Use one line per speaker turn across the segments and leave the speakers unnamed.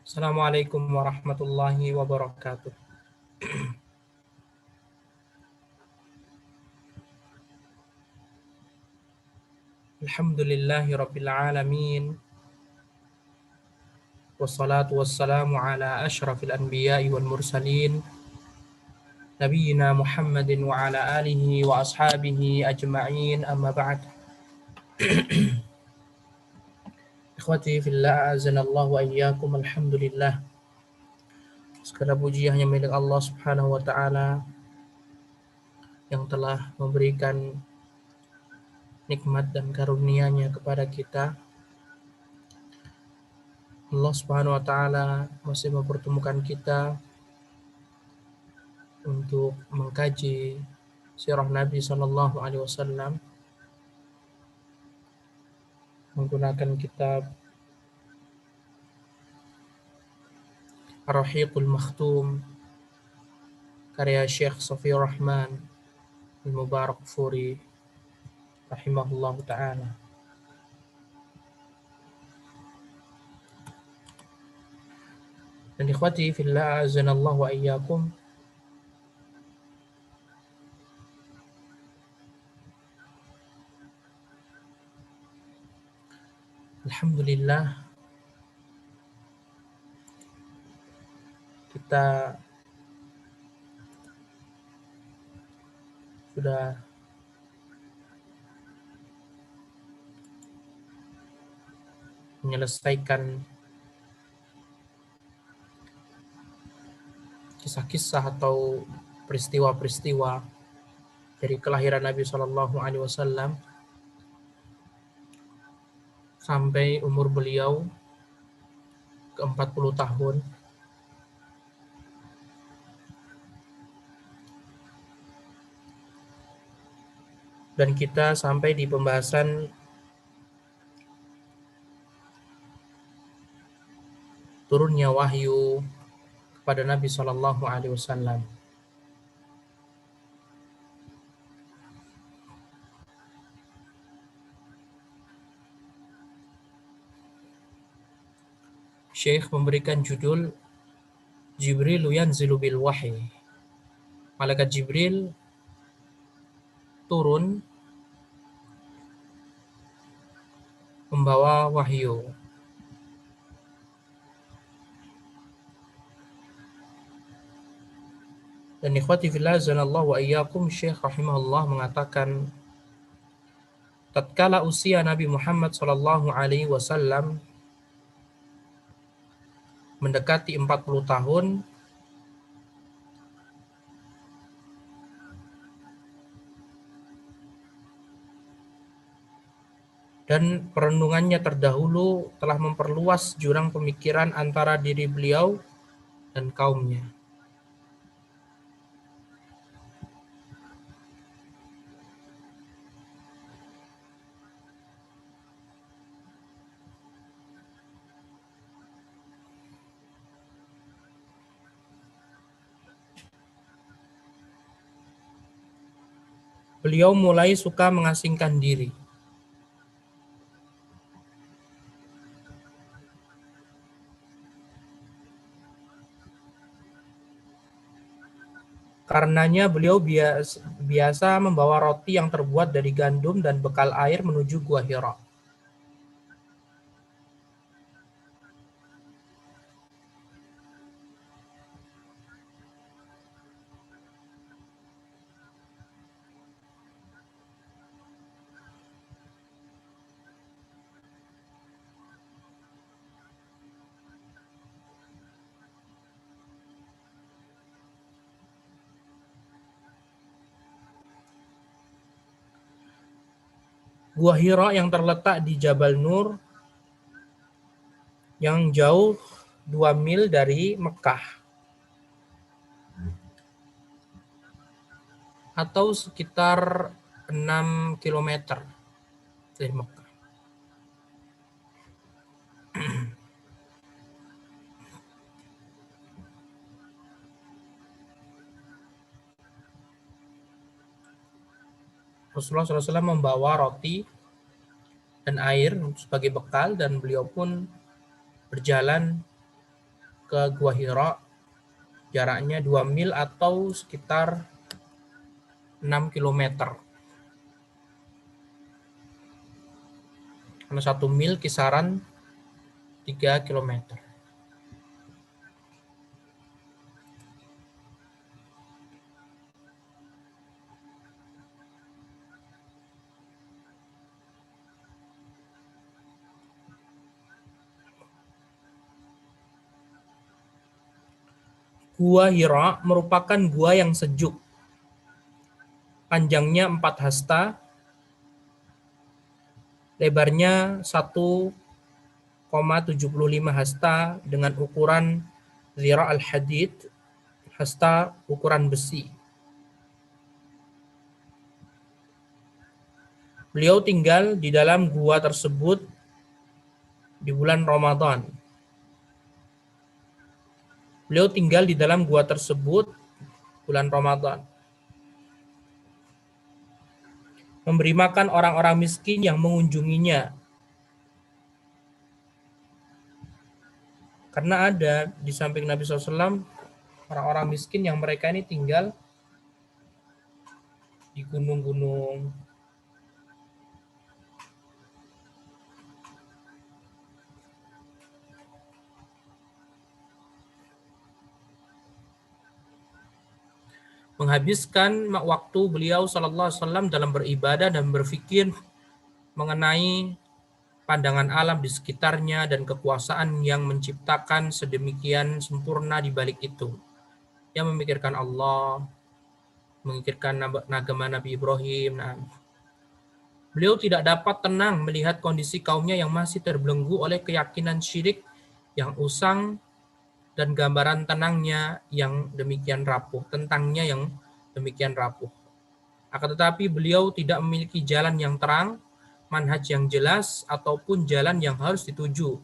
Assalamualaikum warahmatullahi wabarakatuh. Alhamdulillahi rabbil alamin. Wassalatu wassalamu ala ashrafil anbiya'i wal mursalin. Nabiyyina Muhammadin wa ala alihi wa ashabihi ajma'in, amma ba'd. Ikhwati fillah, azanallahu wa iyyakum. Alhamdulillah, segala puji hanya milik Allah subhanahu wa ta'ala yang telah memberikan nikmat dan karunia-Nya kepada kita. Allah subhanahu wa ta'ala masih mempertemukan kita untuk mengkaji sirah Nabi Shallallahu Alaihi Wasallam menggunakan kitab Ar-Rahiqul Makhtum karya Syekh Safiur Rahman Al-Mubarakfuri rahimahullah ta'ala. Dan ikhwati fillah, azanallahu wa iyyakum, alhamdulillah kita sudah menyelesaikan kisah-kisah atau peristiwa-peristiwa dari kelahiran Nabi Shallallahu Alaihi Wasallam sampai umur beliau ke 40 tahun. Dan kita sampai di pembahasan turunnya wahyu kepada Nabi Shallallahu Alaihi Wasallam. Syekh memberikan judul Jibril yanzilu bil wahyi. Malaikat Jibril turun membawa wahyu. Dan ikhwati fillah, zanallahu wa iyyakum, Syekh rahimahullah mengatakan, tatkala usia Nabi Muhammad sallallahu alaihi wasallam mendekati 40 tahun, dan perenungannya terdahulu telah memperluas jurang pemikiran antara diri beliau dan kaumnya. Beliau mulai suka mengasingkan diri. Karenanya beliau biasa membawa roti yang terbuat dari gandum dan bekal air menuju Gua Hira. Gua Hira yang terletak di Jabal Nur yang jauh 2 mil dari Mekah, atau sekitar 6 kilometer dari Mekah. Rasulullah SAW membawa roti dan air sebagai bekal, dan beliau pun berjalan ke Gua Hira, jaraknya 2 mil atau sekitar 6 kilometer. Karena 1 mil kisaran 3 kilometer. Gua Hira merupakan gua yang sejuk. Panjangnya 4 hasta, lebarnya 1,75 hasta dengan ukuran zira al-hadid, hasta ukuran besi. Beliau tinggal di dalam gua tersebut di bulan Ramadan. Beliau tinggal di dalam gua tersebut bulan Ramadan. Memberi makan orang-orang miskin yang mengunjunginya. Karena ada di samping Nabi SAW orang-orang miskin yang mereka ini tinggal di gunung-gunung. Menghabiskan waktu beliau sallallahu alaihi wasallam dalam beribadah dan berpikir mengenai pandangan alam di sekitarnya dan kekuasaan yang menciptakan sedemikian sempurna di balik itu. Yang memikirkan Allah, memikirkan agama Nabi Ibrahim. Beliau tidak dapat tenang melihat kondisi kaumnya yang masih terbelenggu oleh keyakinan syirik yang usang dan gambaran tenangnya yang demikian rapuh, tentangnya yang demikian rapuh. Akan tetapi beliau tidak memiliki jalan yang terang, manhaj yang jelas, ataupun jalan yang harus dituju,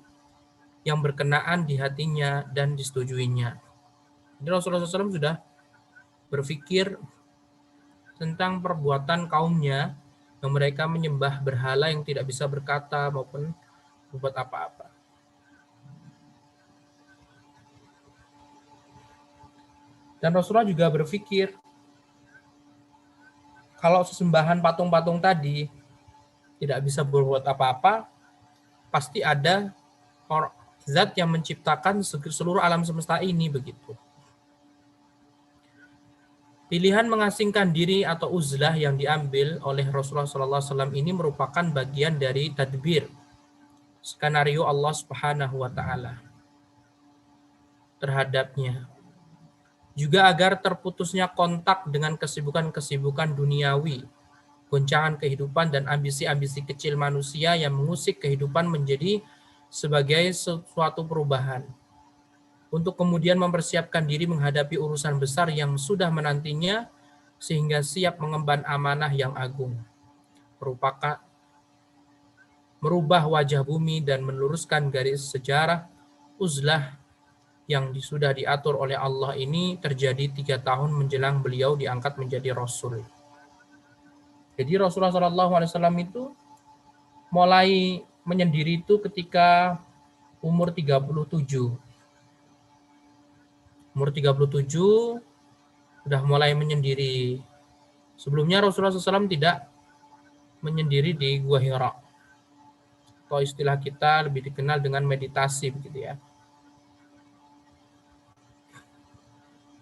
yang berkenaan di hatinya dan disetujuinya. Jadi Rasulullah SAW sudah berpikir tentang perbuatan kaumnya yang mereka menyembah berhala yang tidak bisa berkata maupun berbuat apa-apa. Dan Rasulullah juga berpikir kalau sesembahan patung-patung tadi tidak bisa berbuat apa-apa, pasti ada zat yang menciptakan seluruh alam semesta ini begitu. Pilihan mengasingkan diri atau uzlah yang diambil oleh Rasulullah SAW ini merupakan bagian dari tadbir, skenario Allah Subhanahu wa Ta'ala terhadapnya. Juga agar terputusnya kontak dengan kesibukan-kesibukan duniawi, goncangan kehidupan dan ambisi-ambisi kecil manusia yang mengusik kehidupan menjadi sebagai suatu perubahan. Untuk kemudian mempersiapkan diri menghadapi urusan besar yang sudah menantinya sehingga siap mengemban amanah yang agung. Merubah wajah bumi dan meluruskan garis sejarah uzlah yang sudah diatur oleh Allah ini terjadi 3 tahun menjelang beliau diangkat menjadi Rasul. Jadi Rasulullah SAW itu mulai menyendiri itu ketika umur 37. Umur 37 sudah mulai menyendiri. Sebelumnya Rasulullah SAW tidak menyendiri di Gua Hira. Atau istilah kita lebih dikenal dengan meditasi begitu ya.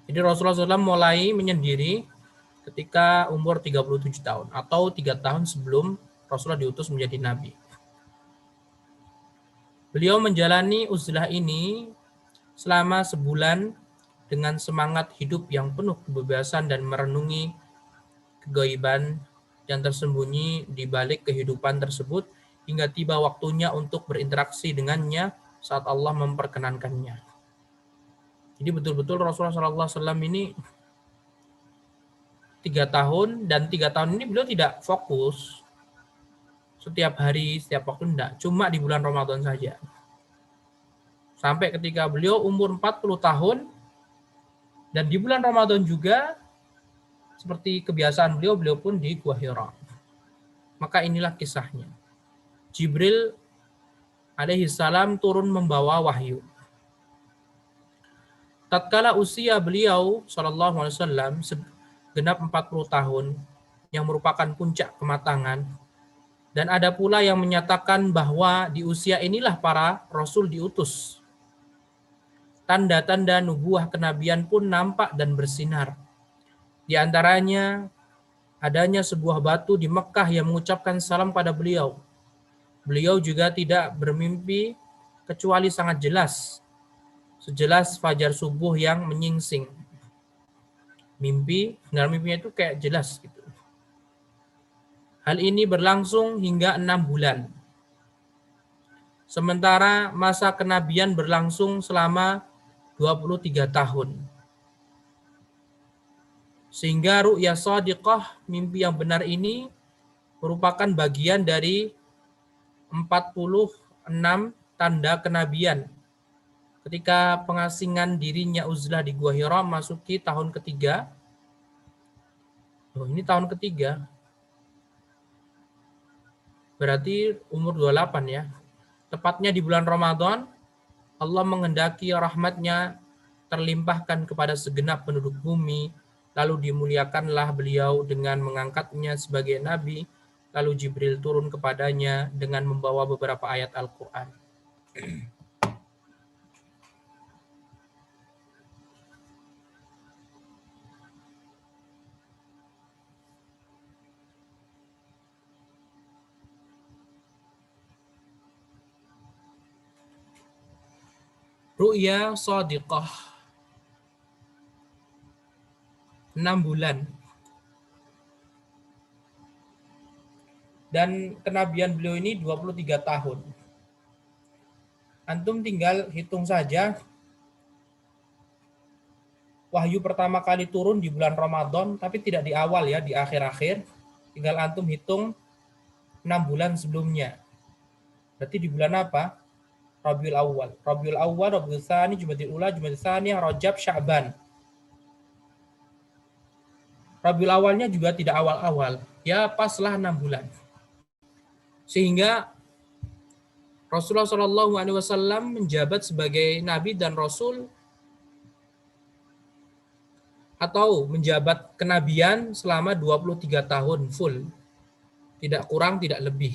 Jadi Rasulullah SAW mulai menyendiri ketika umur 37 tahun atau 3 tahun sebelum Rasulullah diutus menjadi nabi. Beliau menjalani uzlah ini selama sebulan dengan semangat hidup yang penuh kebebasan dan merenungi kegaiban yang tersembunyi di balik kehidupan tersebut hingga tiba waktunya untuk berinteraksi dengannya saat Allah memperkenankannya. Jadi betul-betul Rasulullah SAW ini 3 tahun dan 3 tahun ini beliau tidak fokus setiap hari, setiap waktu enggak, cuma di bulan Ramadan saja. Sampai ketika beliau umur 40 tahun dan di bulan Ramadan juga seperti kebiasaan beliau pun di Gua Hira. Maka inilah kisahnya. Jibril alaihi salam turun membawa wahyu. Tatkala usia beliau Shallallahu Alaihi Wasallam genap 40 tahun, yang merupakan puncak kematangan, dan ada pula yang menyatakan bahwa di usia inilah para rasul diutus. Tanda-tanda nubuah kenabian pun nampak dan bersinar. Di antaranya adanya sebuah batu di Mekkah yang mengucapkan salam pada beliau. Beliau juga tidak bermimpi kecuali sangat jelas, sejelas fajar subuh yang menyingsing. Mimpi, dalam mimpinya itu kayak jelas gitu. Hal ini berlangsung hingga 6 bulan. Sementara masa kenabian berlangsung selama 23 tahun. Sehingga ru'ya shadiqah, mimpi yang benar ini merupakan bagian dari 46 tanda kenabian. Ketika pengasingan dirinya uzlah di Gua Hira masuki tahun ketiga. Ini tahun ketiga. Berarti umur 28 ya. Tepatnya di bulan Ramadan, Allah menghendaki rahmatnya terlimpahkan kepada segenap penduduk bumi, lalu dimuliakanlah beliau dengan mengangkatnya sebagai nabi, lalu Jibril turun kepadanya dengan membawa beberapa ayat Al-Quran. Ru'ya shadiqah 6 bulan. Dan kenabian beliau ini 23 tahun. Antum tinggal hitung saja, wahyu pertama kali turun di bulan Ramadan, tapi tidak di awal ya, di akhir-akhir. Tinggal antum hitung 6 bulan sebelumnya. Berarti di bulan apa? Rabiul Awal. Rabiul Awal, Rabiul Tsani, Jumadil Ula, Jumadil Tsaniyah, Rajab, Sya'ban. Rabiul Awalnya juga tidak awal-awal. Ya paslah 6 bulan. Sehingga Rasulullah SAW menjabat sebagai Nabi dan Rasul atau menjabat kenabian selama 23 tahun full. Tidak kurang, tidak lebih.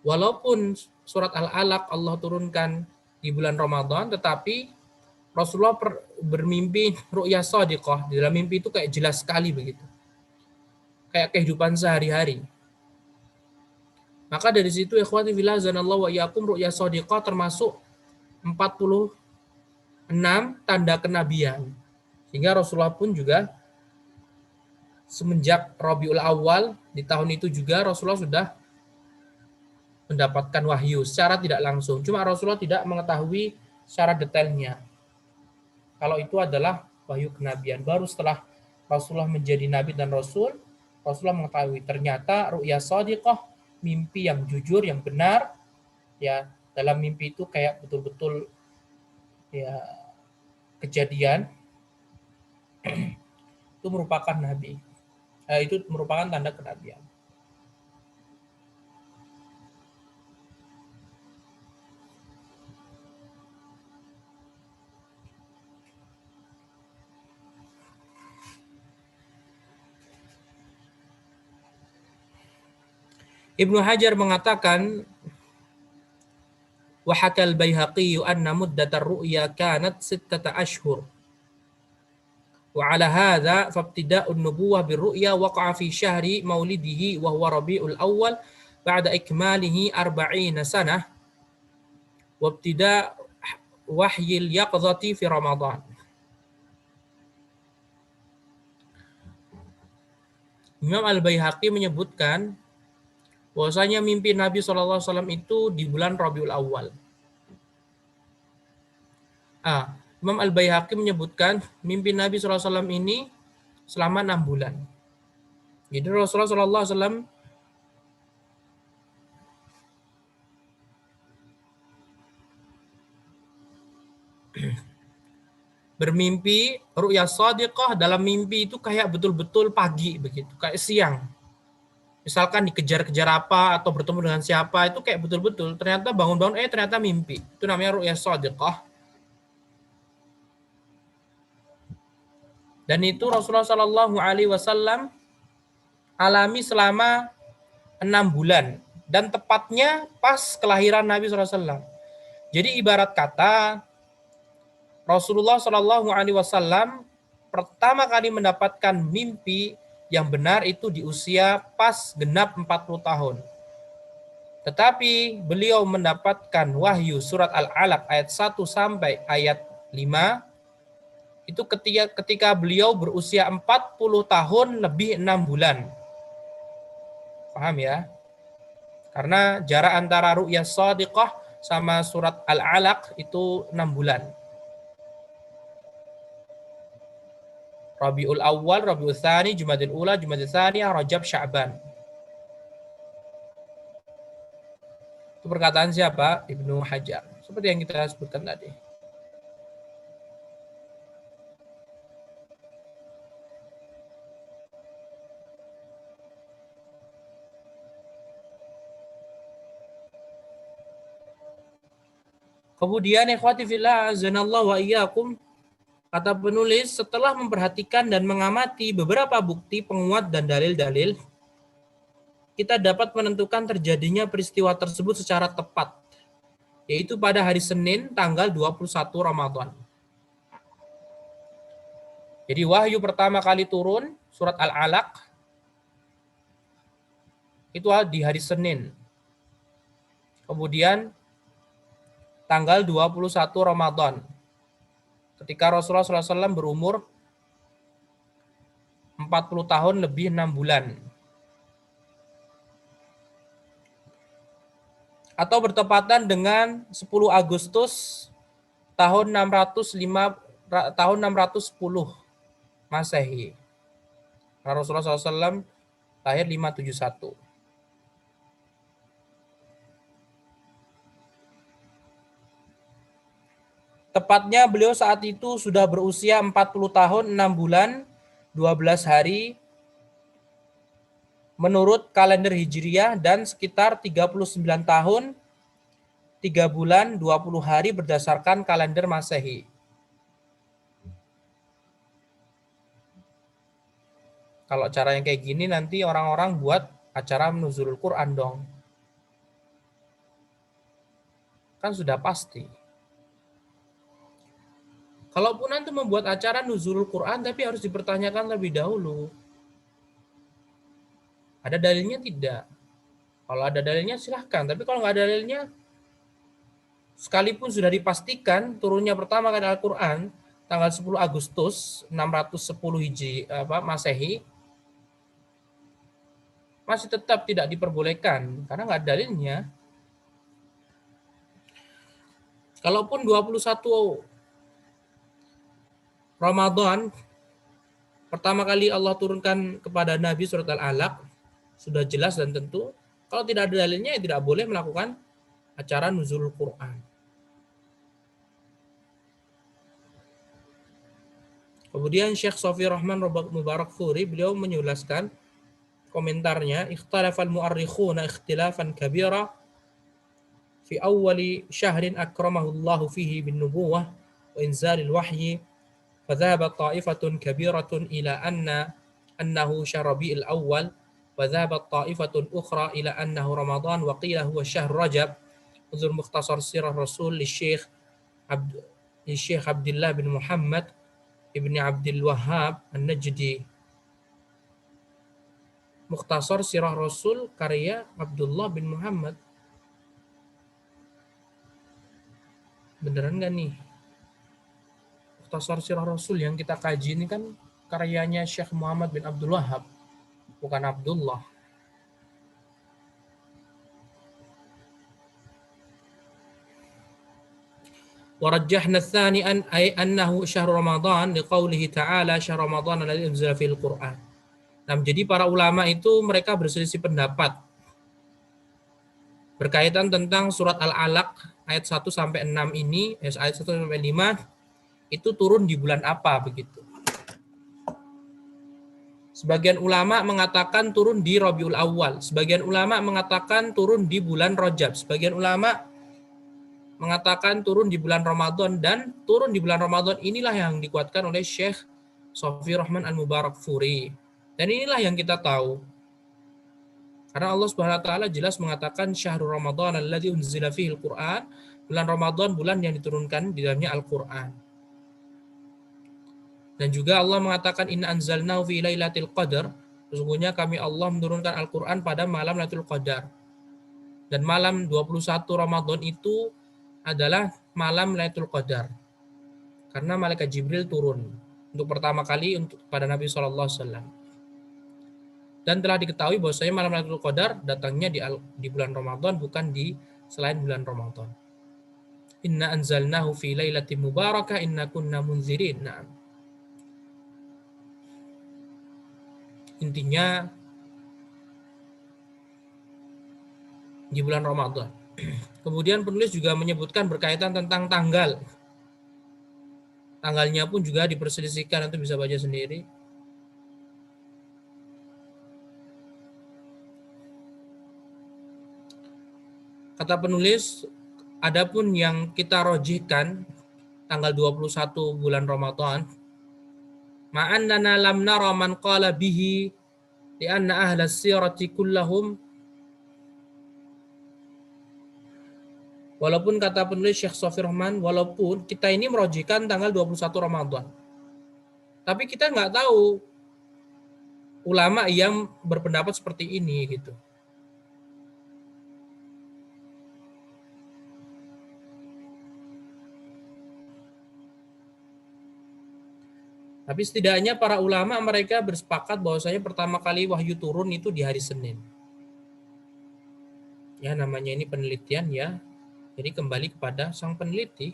Walaupun surat Al-Alaq Allah turunkan di bulan Ramadan, tetapi Rasulullah bermimpi ru'ya shadiqah. Di dalam mimpi itu kayak jelas sekali begitu. Kayak kehidupan sehari-hari. Maka dari situ ikhwati fillah zanallahu wa iyyakum, ru'ya shadiqah termasuk 46 tanda kenabian. Sehingga Rasulullah pun juga semenjak Rabiul Awal di tahun itu juga Rasulullah sudah mendapatkan wahyu secara tidak langsung. Cuma Rasulullah tidak mengetahui secara detailnya. Kalau itu adalah wahyu kenabian. Baru setelah Rasulullah menjadi nabi dan rasul, Rasulullah mengetahui ternyata ru'ya shadiqah, mimpi yang jujur, yang benar, ya dalam mimpi itu kayak betul-betul ya kejadian itu merupakan nabi. Itu merupakan tanda kenabian. Ibnu Hajar mengatakan, wa hakal Baihaqi anna muddatar ru'ya kanat 6 ashhur. Wa ala hadza fabtida'un nubuwah birru'ya waqa'a fi syahri maulidihi wa huwa Rabiul Awwal ba'da ikmalihi 40 sanah wa ibtida' wahyil yaqzati fi Ramadan. Imam Al-Baihaqi menyebutkan bahwasanya mimpi Nabi SAW itu di bulan Rabiul Awal. Imam Al-Baihaqi menyebutkan mimpi Nabi SAW ini selama 6 bulan. Jadi Rasulullah SAW bermimpi ru'ya shadiqah, dalam mimpi itu kayak betul-betul pagi begitu, kayak siang. Misalkan dikejar-kejar apa atau bertemu dengan siapa, itu kayak betul-betul ternyata bangun-bangun ternyata mimpi. Itu namanya ru'ya shadiqah. Dan itu Rasulullah Shallallahu Alaihi Wasallam alami selama 6 bulan dan tepatnya pas kelahiran Nabi SAW. Jadi ibarat kata Rasulullah Shallallahu Alaihi Wasallam pertama kali mendapatkan mimpi yang benar itu di usia pas genap 40 tahun. Tetapi beliau mendapatkan wahyu surat Al-Alaq ayat 1 sampai ayat 5 itu ketika beliau berusia 40 tahun lebih 6 bulan. Paham ya? Karena jarak antara ru'yah shadiqah sama surat Al-Alaq itu 6 bulan. Rabiul Awal, Rabiul Tsani, Jumadil Ula, Jumadil Tsaniyah, Rajab, Sya'ban. Itu perkataan siapa? Ibnu Hajar. Seperti yang kita sebutkan tadi. Kemudian ikhwati fillah azanallahu wa iyyakum, kata penulis, setelah memperhatikan dan mengamati beberapa bukti penguat dan dalil-dalil, kita dapat menentukan terjadinya peristiwa tersebut secara tepat, yaitu pada hari Senin tanggal 21 Ramadan. Jadi wahyu pertama kali turun surat Al-Alaq itu di hari Senin. Kemudian tanggal 21 Ramadan, ketika Rasulullah SAW berumur 40 tahun lebih 6 bulan. Atau bertepatan dengan 10 Agustus tahun 610 Masehi. Rasulullah SAW lahir 571. Tepatnya beliau saat itu sudah berusia 40 tahun, 6 bulan, 12 hari menurut kalender Hijriah dan sekitar 39 tahun, 3 bulan, 20 hari berdasarkan kalender Masehi. Kalau cara yang kayak gini nanti orang-orang buat acara nuzulul Quran dong. Kan sudah pasti. Kalaupun nanti membuat acara nuzulul Quran, tapi harus dipertanyakan lebih dahulu. Ada dalilnya tidak? Kalau ada dalilnya silahkan, tapi kalau nggak ada dalilnya, sekalipun sudah dipastikan turunnya pertama kali Al-Quran, tanggal 10 Agustus 610 Masehi, masih tetap tidak diperbolehkan, karena nggak ada dalilnya. Kalaupun 21 Ramadan pertama kali Allah turunkan kepada Nabi surat Al-Alaq, sudah jelas dan tentu. Kalau tidak ada dalilnya, ya tidak boleh melakukan acara nuzul Quran. Kemudian Syekh Sofi Rahman Mubarakfuri, beliau menjelaskan komentarnya, ikhtalafal mu'arrikhuna ikhtilafan kabira fi awwali syahrin akramahullahu fihi bin nubuwah wa inzalil wahyi. فذهب طائفة كبيرة إلى أنه شهر ربيع الأول وذهبت طائفة أخرى إلى أنه رمضان وقيل هو شهر رجب. انظر مختصر سيرة الرسول للشيخ عبد الله بن محمد ابن عبد الوهاب النجدي. Mukhtasar Sirah Rasul karya Abdullah bin Muhammad. Beneran nggak nih? Mukhtasar Sirah Rasul yang kita kaji ini kan karyanya Syekh Muhammad bin Abdul Wahab, bukan Abdullah. ورجحنا الثاني أنه شهر رمضان لقوله تعالى شهر رمضان الذي أنزل فيه القرآن. Nah, jadi para ulama itu mereka berselisih pendapat berkaitan tentang surat Al-Alaq ayat 1 sampai 6 ini, ayat 1 sampai 5 itu turun di bulan apa begitu. Sebagian ulama mengatakan turun di Rabiul Awal, sebagian ulama mengatakan turun di bulan Rajab, sebagian ulama mengatakan turun di bulan Ramadan, dan turun di bulan Ramadan inilah yang dikuatkan oleh Syekh Sofi Rahman Al-Mubarakfuri. Dan inilah yang kita tahu. Karena Allah Subhanahu wa taala jelas mengatakan syahrul Ramadan alladzi unzila fihil Qur'an, bulan Ramadan bulan yang diturunkan di dalamnya Al-Qur'an. Dan juga Allah mengatakan inna anzalnahu fi lailatul qadar, sesungguhnya kami Allah menurunkan Al-Qur'an pada malam Lailatul Qadar. Dan malam 21 Ramadan itu adalah malam Lailatul Qadar. Karena malaikat Jibril turun untuk pertama kali untuk pada Nabi SAW. Dan telah diketahui bahwasanya malam Lailatul Qadar datangnya di bulan Ramadan, bukan di selain bulan Ramadan. Inna anzalnahu fi lailatin mubarakah inna kunna munzirin. Nah, intinya di bulan Ramadan. Kemudian penulis juga menyebutkan berkaitan tentang tanggal. Tanggalnya pun juga diperselisihkan, nanti bisa baca sendiri. Kata penulis, adapun yang kita rojihkan tanggal 21 bulan Ramadan, ma'annana lam nara man qala bihi li'anna ahlas sirati kullahum. Walaupun kata penulis Syekh Sofi Rahman, walaupun kita ini merojihkan tanggal 21 Ramadan, tapi kita nggak tahu ulama yang berpendapat seperti ini gitu. Tapi setidaknya para ulama mereka bersepakat bahwasanya pertama kali wahyu turun itu di hari Senin. Ya, namanya ini penelitian ya. Jadi kembali kepada sang peneliti.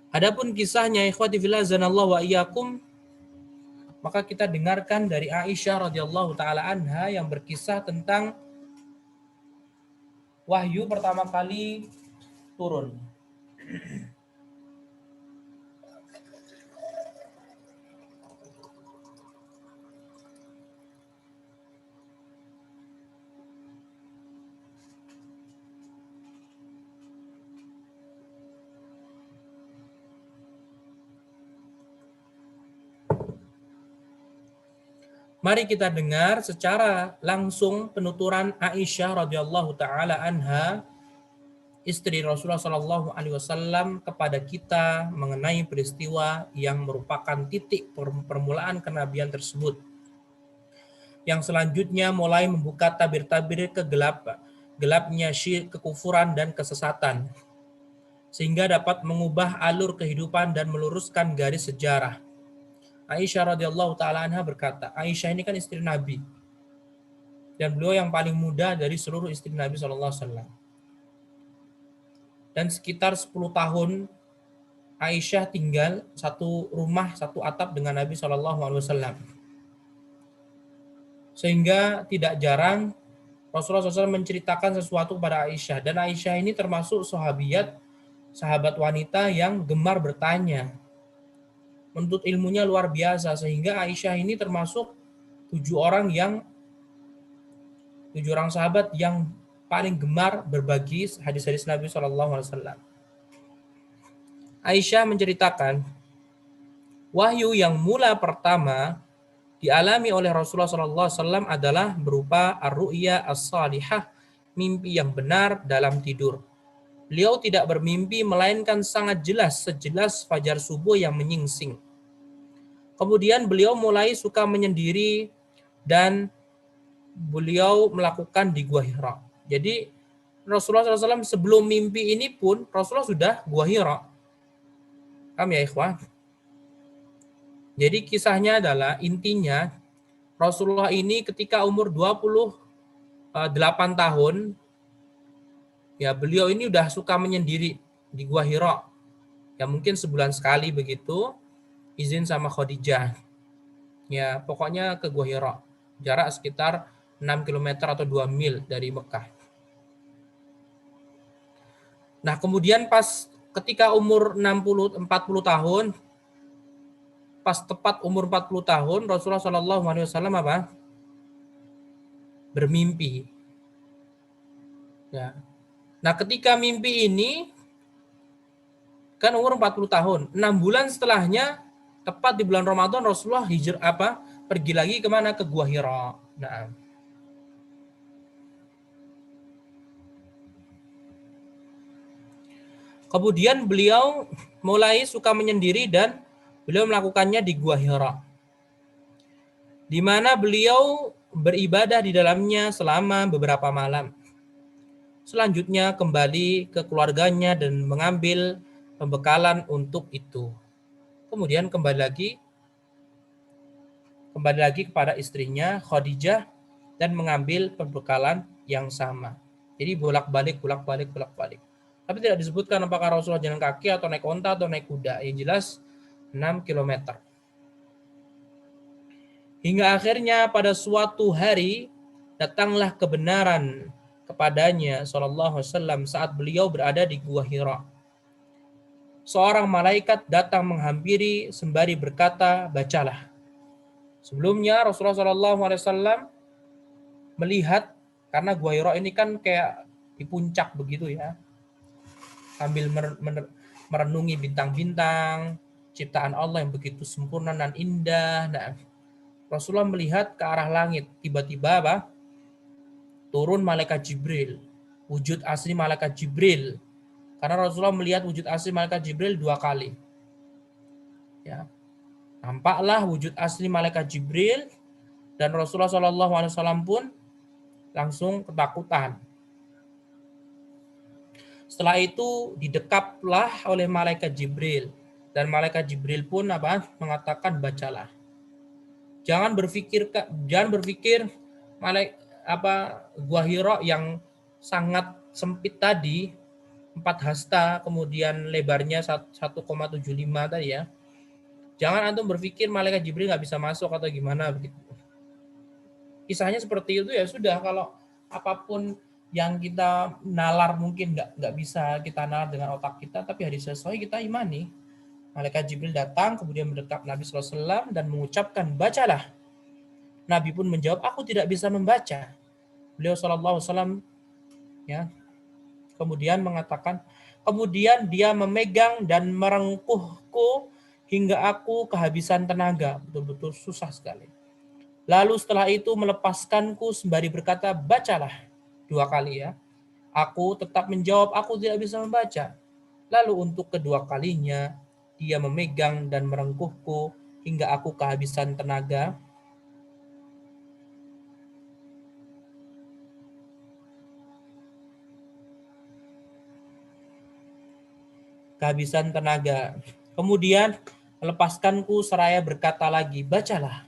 Adapun kisahnya ikhwati fillah zanallahu wa iyyakum, maka kita dengarkan dari Aisyah radhiyallahu taala anha yang berkisah tentang wahyu pertama kali turun. Mari kita dengar secara langsung penuturan Aisyah radhiyallahu taala anha, istri Rasulullah Shallallahu alaihi wasallam, kepada kita mengenai peristiwa yang merupakan titik permulaan kenabian tersebut. Yang selanjutnya mulai membuka tabir-tabir gelapnya syirik, kekufuran dan kesesatan, sehingga dapat mengubah alur kehidupan dan meluruskan garis sejarah. Aisyah radhiyallahu taala anha berkata, Aisyah ini kan istri Nabi dan beliau yang paling muda dari seluruh istri Nabi SAW. Dan sekitar 10 tahun Aisyah tinggal satu rumah, satu atap dengan Nabi SAW. Sehingga tidak jarang Rasulullah SAW menceritakan sesuatu kepada Aisyah. Dan Aisyah ini termasuk sahabat wanita yang gemar bertanya, menuntut ilmunya luar biasa, sehingga Aisyah ini termasuk 7 orang sahabat yang paling gemar berbagi hadis-hadis Nabi SAW. Aisyah menceritakan, wahyu yang mula pertama dialami oleh Rasulullah SAW adalah berupa ar-ru'ya as-salihah, mimpi yang benar dalam tidur. Beliau tidak bermimpi melainkan sangat jelas, sejelas fajar subuh yang menyingsing. Kemudian beliau mulai suka menyendiri dan beliau melakukan di Gua Hira. Jadi Rasulullah SAW sebelum mimpi ini pun Rasulullah sudah Gua Hira. Paham ya ikhwah? Jadi kisahnya adalah intinya Rasulullah ini ketika umur 28 tahun, ya beliau ini udah suka menyendiri di Gua Hira. Ya mungkin sebulan sekali begitu, izin sama Khadijah. Ya, pokoknya ke Gua Hira. Jarak sekitar 6 km atau 2 mil dari Mekah. Nah, kemudian pas ketika umur 40 tahun, pas tepat umur 40 tahun, Rasulullah SAW bermimpi. Ya. Nah, ketika mimpi ini kan umur 40 tahun. 6 bulan setelahnya, tepat di bulan Ramadan, Rasulullah pergi lagi kemana? Ke Gua Hira. Nah, kemudian beliau mulai suka menyendiri dan beliau melakukannya di Gua Hira, di mana beliau beribadah di dalamnya selama beberapa malam. Selanjutnya kembali ke keluarganya dan mengambil pembekalan untuk itu. Kemudian kembali lagi kepada istrinya Khadijah dan mengambil pembekalan yang sama. Jadi bolak-balik. Tapi tidak disebutkan apakah Rasulullah jalan kaki atau naik onta atau naik kuda. Yang jelas 6 kilometer. Hingga akhirnya pada suatu hari datanglah kebenaran kepadanya sallallahu alaihi wasallam saat beliau berada di Gua Hira. Seorang malaikat datang menghampiri sembari berkata, "Bacalah." Sebelumnya Rasulullah sallallahu alaihi wasallam melihat, karena Gua Hira ini kan kayak di puncak begitu ya, sambil merenungi bintang-bintang, ciptaan Allah yang begitu sempurna dan indah. Nah, Rasulullah melihat ke arah langit, tiba-tiba turun malaikat Jibril, wujud asli malaikat Jibril. Karena Rasulullah melihat wujud asli malaikat Jibril 2 kali. Ya, nampaklah wujud asli malaikat Jibril dan Rasulullah SAW pun langsung ketakutan. Setelah itu didekaplah oleh malaikat Jibril dan malaikat Jibril pun mengatakan, "Bacalah." Jangan berpikir Gua Hira yang sangat sempit tadi, 4 hasta, kemudian lebarnya 1,75 tadi ya. Jangan antum berpikir malaikat Jibril nggak bisa masuk atau gimana begitu. Kisahnya seperti itu ya sudah, kalau apapun yang kita nalar mungkin nggak bisa kita nalar dengan otak kita, tapi hadis sesuai kita imani. Malaikat Jibril datang kemudian mendekap Nabi SAW dan mengucapkan, "Bacalah." Nabi pun menjawab, "Aku tidak bisa membaca." Beliau SAW ya kemudian mengatakan, "Kemudian dia memegang dan merengkuhku hingga aku kehabisan tenaga." Betul-betul susah sekali. Lalu setelah itu melepaskanku sembari berkata, "Bacalah." 2 kali ya. Aku tetap menjawab, "Aku tidak bisa membaca." Lalu untuk kedua kalinya dia memegang dan merengkuhku hingga aku kehabisan tenaga. Kemudian melepaskanku seraya berkata lagi, "Bacalah."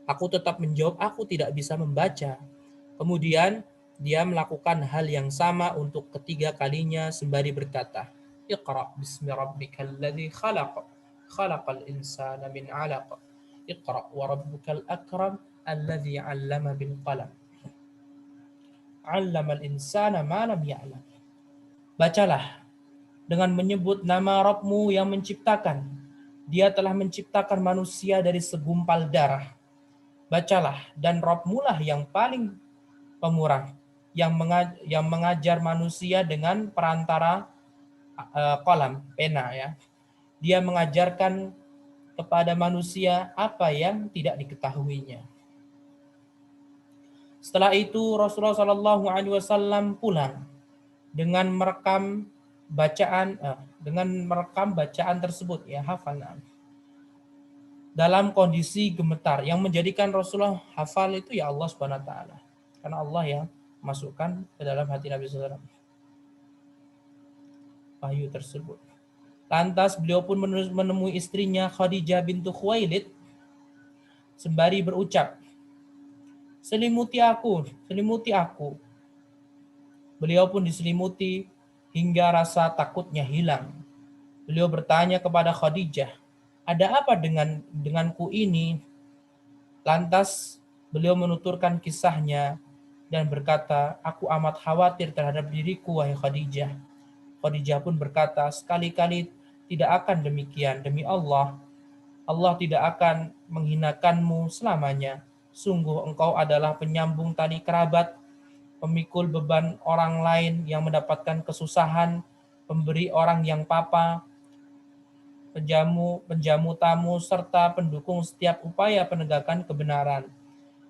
Aku tetap menjawab, "Aku tidak bisa membaca." Kemudian dia melakukan hal yang sama untuk ketiga kalinya sembari berkata, "Iqra bismi rabbikal ladzi khalaq, khalaqal insana min 'alaq. Iqra wa rabbukal akram alladzi 'allama bil qalam. 'Allamal insana ma lam ya'lam." Bacalah dengan menyebut nama Rabbmu yang menciptakan. Dia telah menciptakan manusia dari segumpal darah. Bacalah, dan Rabbmu lah yang paling pemurah, yang mengajar manusia dengan perantara kolam, pena ya. Dia mengajarkan kepada manusia apa yang tidak diketahuinya. Setelah itu Rasulullah SAW pulang dengan merekam bacaan tersebut ya, hafal dalam kondisi gemetar. Yang menjadikan Rasulullah hafal itu ya Allah Subhanahu wa taala. Karena Allah yang masukkan ke dalam hati Nabi SAW wahyu tersebut. Lantas beliau pun menemui istrinya Khadijah bintu Khuwailid sembari berucap, selimuti aku." Beliau pun diselimuti hingga rasa takutnya hilang. Beliau bertanya kepada Khadijah, "Ada apa denganku ini?" Lantas beliau menuturkan kisahnya dan berkata, "Aku amat khawatir terhadap diriku, wahai Khadijah." Khadijah pun berkata, "Sekali-kali tidak akan demikian. Demi Allah, Allah tidak akan menghinakanmu selamanya. Sungguh engkau adalah penyambung tali kerabat, pemikul beban orang lain yang mendapatkan kesusahan, pemberi orang yang papa, penjamu tamu, serta pendukung setiap upaya penegakan kebenaran.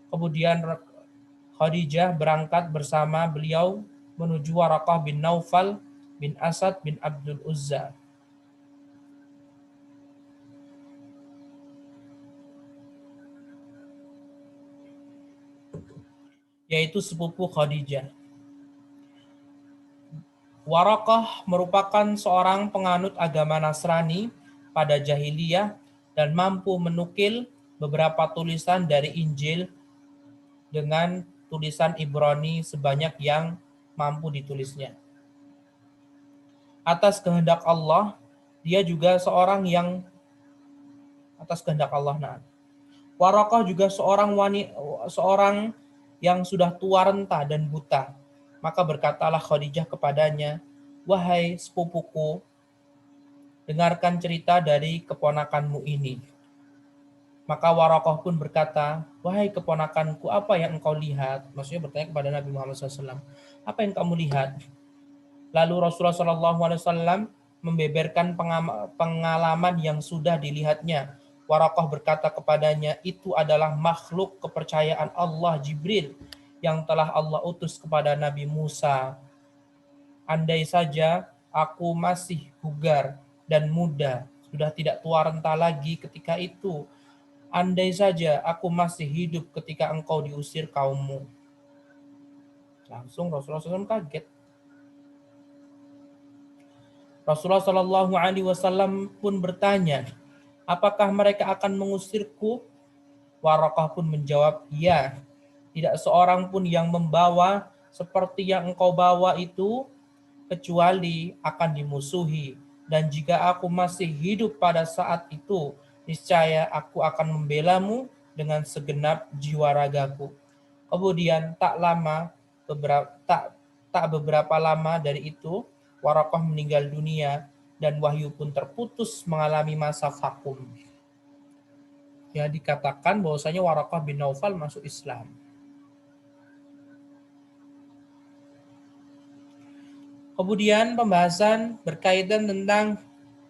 Kemudian Khadijah berangkat bersama beliau menuju Waraqah bin Naufal bin Asad bin Abdul Uzza, yaitu sepupu Khadijah. Waraqah merupakan seorang penganut agama Nasrani pada jahiliyah dan mampu menukil beberapa tulisan dari Injil dengan tulisan Ibrani sebanyak yang mampu ditulisnya. Atas kehendak Allah, dia juga seorang yang atas kehendak Allah. Nah, Waraqah juga seorang yang sudah tua renta dan buta. Maka berkatalah Khadijah kepadanya, "Wahai sepupuku, dengarkan cerita dari keponakanmu ini." Maka Waraqah pun berkata, "Wahai keponakanku, apa yang engkau lihat?" Maksudnya bertanya kepada Nabi Muhammad SAW, "Apa yang kamu lihat?" Lalu Rasulullah SAW membeberkan pengalaman yang sudah dilihatnya. Waraqah berkata kepadanya, "Itu adalah makhluk kepercayaan Allah, Jibril, yang telah Allah utus kepada Nabi Musa. Andai saja aku masih bugar dan muda, sudah tidak tua renta lagi ketika itu. Andai saja aku masih hidup ketika engkau diusir kaummu." Langsung Rasulullah SAW kaget. Rasulullah Shallallahu Alaihi Wasallam pun bertanya, "Apakah mereka akan mengusirku?" Waraqah pun menjawab, "Ya, tidak seorang pun yang membawa seperti yang engkau bawa itu, kecuali akan dimusuhi. Dan jika aku masih hidup pada saat itu, niscaya aku akan membelamu dengan segenap jiwa ragaku." Kemudian tak beberapa lama dari itu, Waraqah meninggal dunia dan wahyu pun terputus mengalami masa vakum. Ya, dikatakan bahwasanya Waraqah bin Naufal masuk Islam. Kemudian pembahasan berkaitan tentang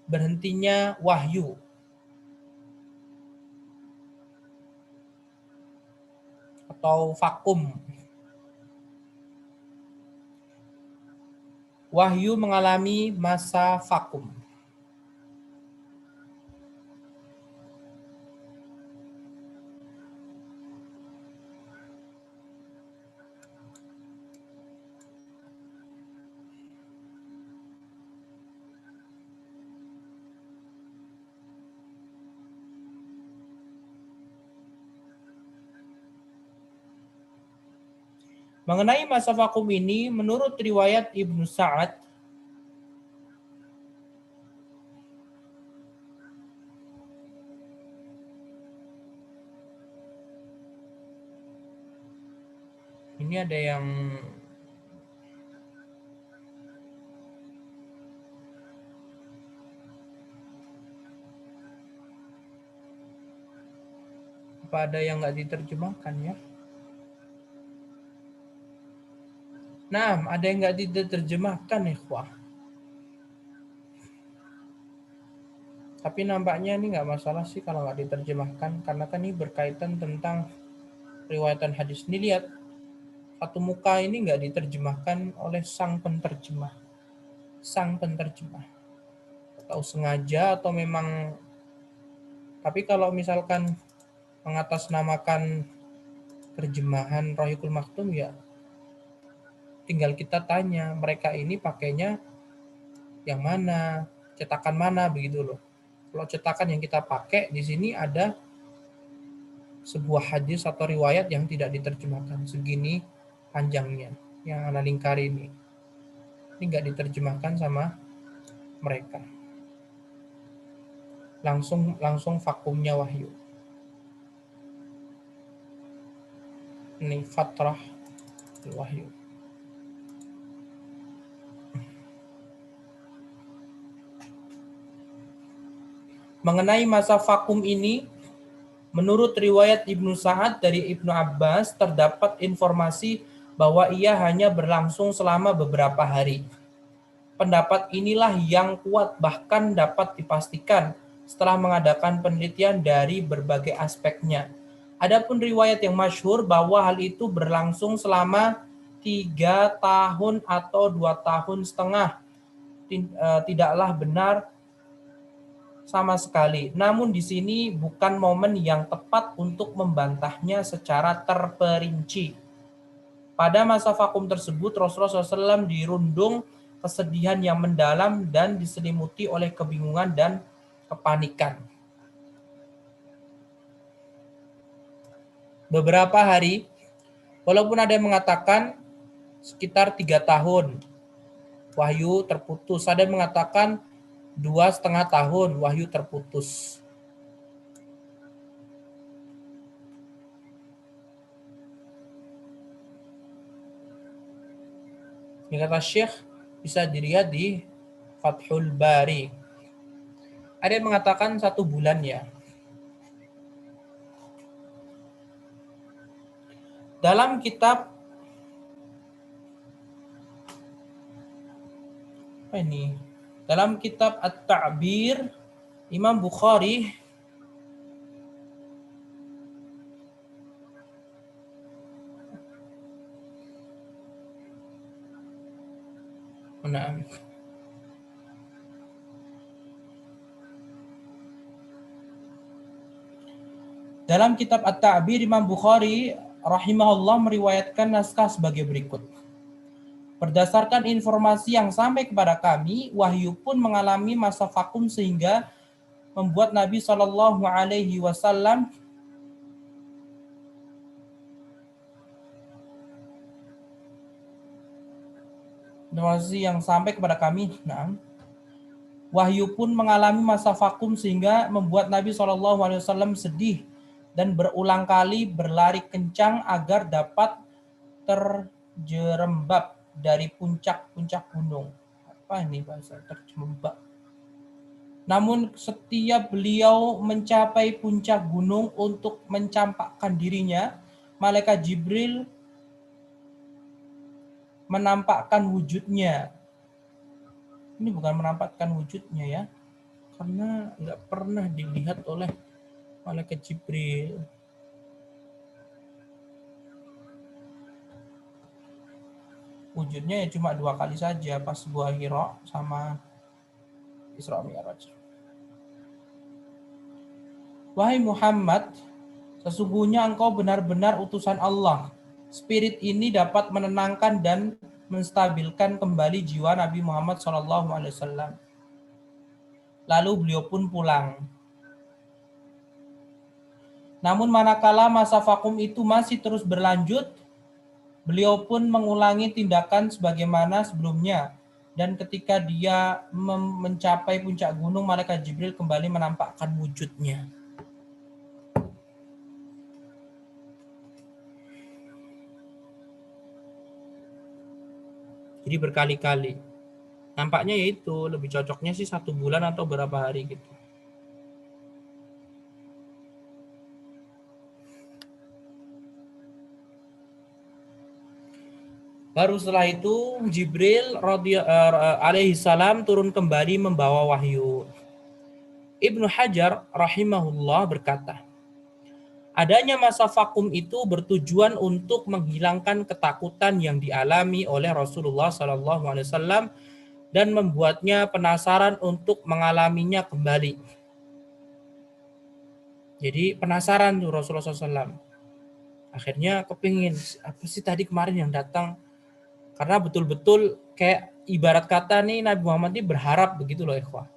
berhentinya wahyu atau vakum. Wahyu mengalami masa vakum. Mengenai masa vakum ini, menurut riwayat Ibnu Sa'ad, ini ada yang nggak diterjemahkan ya? Nah, ada yang nggak diterjemahkan ikhwah. Tapi nampaknya ini nggak masalah sih kalau nggak diterjemahkan, karena kan ini berkaitan tentang riwayatan hadis. Ini lihat, satu muka ini nggak diterjemahkan oleh sang penterjemah. Atau sengaja atau memang. Tapi kalau misalkan mengatasnamakan terjemahan Rohikul Maktum, ya tinggal kita tanya mereka ini pakainya yang mana, cetakan mana, begitu loh. Kalau cetakan yang kita pakai di sini ada sebuah hadis atau riwayat yang tidak diterjemahkan, segini panjangnya yang ana lingkari ini nggak diterjemahkan sama mereka. Langsung vakumnya wahyu. Ini fatrah wahyu. Mengenai masa vakum ini, menurut riwayat Ibnu Sa'ad dari Ibnu Abbas, terdapat informasi bahwa ia hanya berlangsung selama beberapa hari. Pendapat inilah yang kuat, bahkan dapat dipastikan setelah mengadakan penelitian dari berbagai aspeknya. Adapun riwayat yang masyhur bahwa hal itu berlangsung selama 3 tahun atau 2 tahun setengah tidaklah benar sama sekali. Namun di sini bukan momen yang tepat untuk membantahnya secara terperinci. Pada masa vakum tersebut, Rasulullah SAW dirundung kesedihan yang mendalam dan diselimuti oleh kebingungan dan kepanikan. Beberapa hari, walaupun ada yang mengatakan sekitar 3 tahun, wahyu terputus. Ada yang mengatakan 2,5 tahun, wahyu terputus. Ini kata Syekh, bisa dilihat di Fathul Bari. Ada yang mengatakan 1 bulan ya. Dalam kitab dalam kitab At-Ta'bir Imam Bukhari Dalam kitab At-Ta'bir Imam Bukhari rahimahullah meriwayatkan naskah sebagai berikut. Berdasarkan informasi yang sampai kepada kami, wahyu pun mengalami masa vakum sehingga membuat Nabi Shallallahu Alaihi Wasallam wahyu pun mengalami masa vakum sehingga membuat Nabi Shallallahu Alaihi Wasallam sedih dan berulang kali berlari kencang agar dapat terjerembab dari puncak-puncak gunung. Apa ini bahasa terjerembab? Namun setiap beliau mencapai puncak gunung untuk mencampakkan dirinya, malaikat Jibril menampakkan wujudnya. Ini bukan menampakkan wujudnya ya, karena nggak pernah dilihat oleh malaikat Jibril. Wujudnya ya cuma 2 kali saja, pas Gua Hira sama Isra Mi'raj. Wahai Muhammad, sesungguhnya engkau benar-benar utusan Allah. Spirit ini dapat menenangkan dan menstabilkan kembali jiwa Nabi Muhammad SAW. Lalu beliau pun pulang. Namun manakala masa vakum itu masih terus berlanjut, beliau pun mengulangi tindakan sebagaimana sebelumnya. Dan ketika dia mencapai puncak gunung, malaikat Jibril kembali menampakkan wujudnya. Jadi berkali-kali. Nampaknya yaitu lebih cocoknya sih 1 bulan atau berapa hari gitu. Baru setelah itu Jibril alaihi salam turun kembali membawa wahyu. Ibnu Hajar rahimahullah berkata, adanya masa vakum itu bertujuan untuk menghilangkan ketakutan yang dialami oleh Rasulullah SAW dan membuatnya penasaran untuk mengalaminya kembali. Jadi penasaran tuh Rasulullah SAW. Akhirnya kepingin, apa sih tadi kemarin yang datang? Karena betul-betul kayak ibarat kata nih Nabi Muhammad ini berharap begitu loh ikhwah.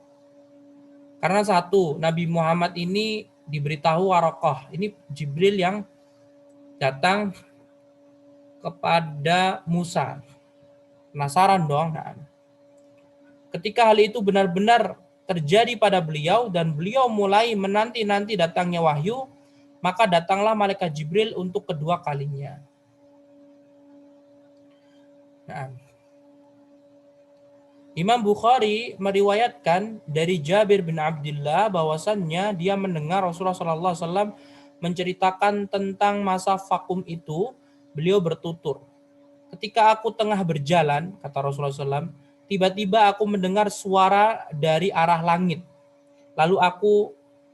Karena satu, Nabi Muhammad ini diberitahu Waraqah. Ini Jibril yang datang kepada Musa. Penasaran dong. Nah, ketika hal itu benar-benar terjadi pada beliau dan beliau mulai menanti-nanti datangnya wahyu, maka datanglah malaikat Jibril untuk kedua kalinya. Nah, Imam Bukhari meriwayatkan dari Jabir bin Abdullah bahwasannya dia mendengar Rasulullah SAW menceritakan tentang masa vakum itu, beliau bertutur, ketika aku tengah berjalan, kata Rasulullah SAW, tiba-tiba aku mendengar suara dari arah langit. Lalu aku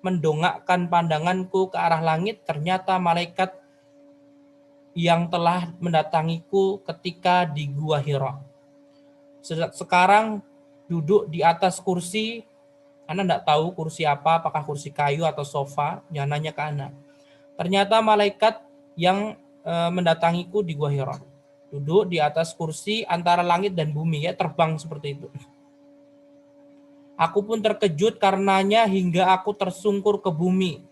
mendongakkan pandanganku ke arah langit, ternyata malaikat yang telah mendatangiku ketika di Gua Hira. Sekarang duduk di atas kursi, Ana tidak tahu kursi apa, apakah kursi kayu atau sofa, jangan nanya ke Ana. Ternyata malaikat yang mendatangiku di Gua Hira. Duduk di atas kursi antara langit dan bumi, ya terbang seperti itu. Aku pun terkejut karenanya hingga aku tersungkur ke bumi.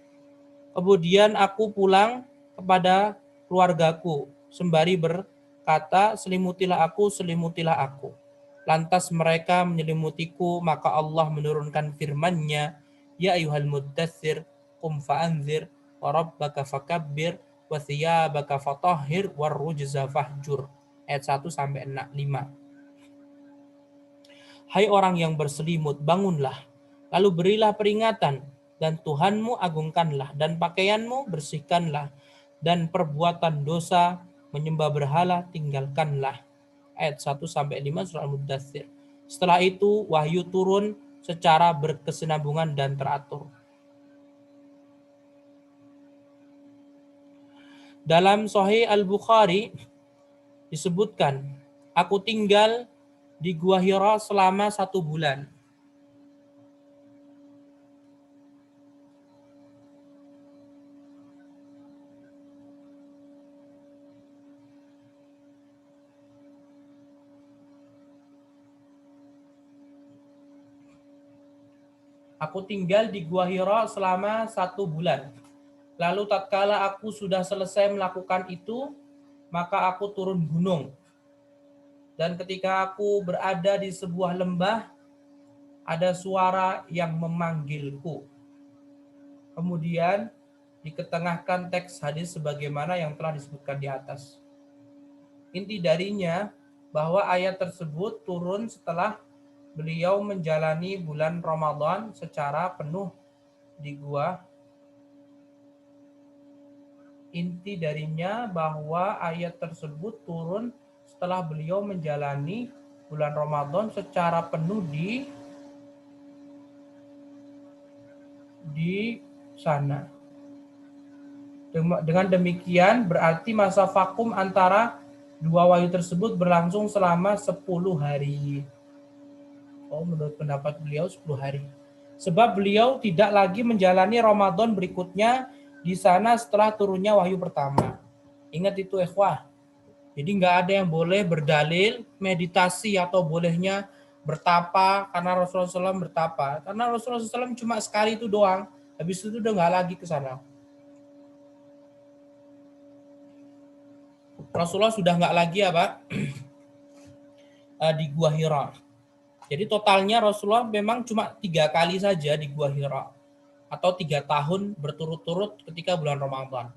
Kemudian aku pulang kepada keluargaku, sembari berkata, selimutilah aku, selimutilah aku. Lantas mereka menyelimutiku, maka Allah menurunkan firman-Nya, Ya ayyuhal muddatsir, qum fa'anzir, wa rabbaka fakabbir, wa thiyabaka fatahhir, war rujza fahjur. Ayat 1 sampai 5. Hai orang yang berselimut, bangunlah, lalu berilah peringatan, dan Tuhanmu agungkanlah, dan pakaianmu bersihkanlah, dan perbuatan dosa menyembah berhala tinggalkanlah. Ayat 1 sampai 5 surah Al-Muddatsir. Setelah itu wahyu turun secara berkesinambungan dan teratur. Dalam Sahih Al-Bukhari disebutkan, aku tinggal di Gua Hira selama 1 bulan. Aku tinggal di Gua Hira selama 1 bulan. Lalu tatkala aku sudah selesai melakukan itu, maka aku turun gunung. Dan ketika aku berada di sebuah lembah, ada suara yang memanggilku. Kemudian diketengahkan teks hadis sebagaimana yang telah disebutkan di atas. Inti darinya bahwa ayat tersebut turun setelah beliau menjalani bulan Ramadan secara penuh di gua. Inti darinya bahwa ayat tersebut turun setelah beliau menjalani bulan Ramadan secara penuh di sana. Dengan demikian berarti masa vakum antara 2 wahyu tersebut berlangsung selama 10 hari. Oh, menurut pendapat beliau 10 hari. Sebab beliau tidak lagi menjalani Ramadan berikutnya di sana setelah turunnya wahyu pertama. Ingat itu ikhwah. Jadi nggak ada yang boleh berdalil meditasi atau bolehnya bertapa karena Rasulullah SAW bertapa. Karena Rasulullah SAW cuma sekali itu doang. Habis itu udah nggak lagi ke sana. Rasulullah sudah nggak lagi di Gua Hira. Jadi totalnya Rasulullah memang cuma 3 kali saja di Gua Hira. Atau 3 tahun berturut-turut ketika bulan Ramadan.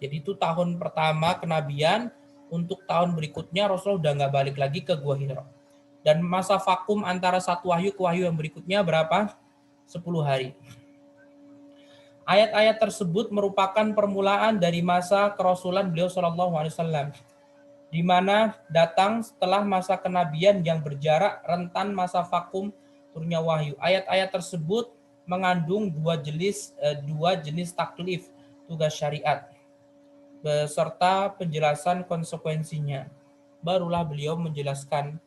Jadi itu tahun pertama kenabian, untuk tahun berikutnya Rasulullah udah nggak balik lagi ke Gua Hira. Dan masa vakum antara satu wahyu ke wahyu yang berikutnya berapa? 10 hari. Ayat-ayat tersebut merupakan permulaan dari masa kerasulan beliau SAW, di mana datang setelah masa kenabian yang berjarak rentan masa vakum turunnya wahyu. Ayat-ayat tersebut mengandung dua jenis taklif, tugas syariat, beserta penjelasan konsekuensinya. Barulah beliau menjelaskan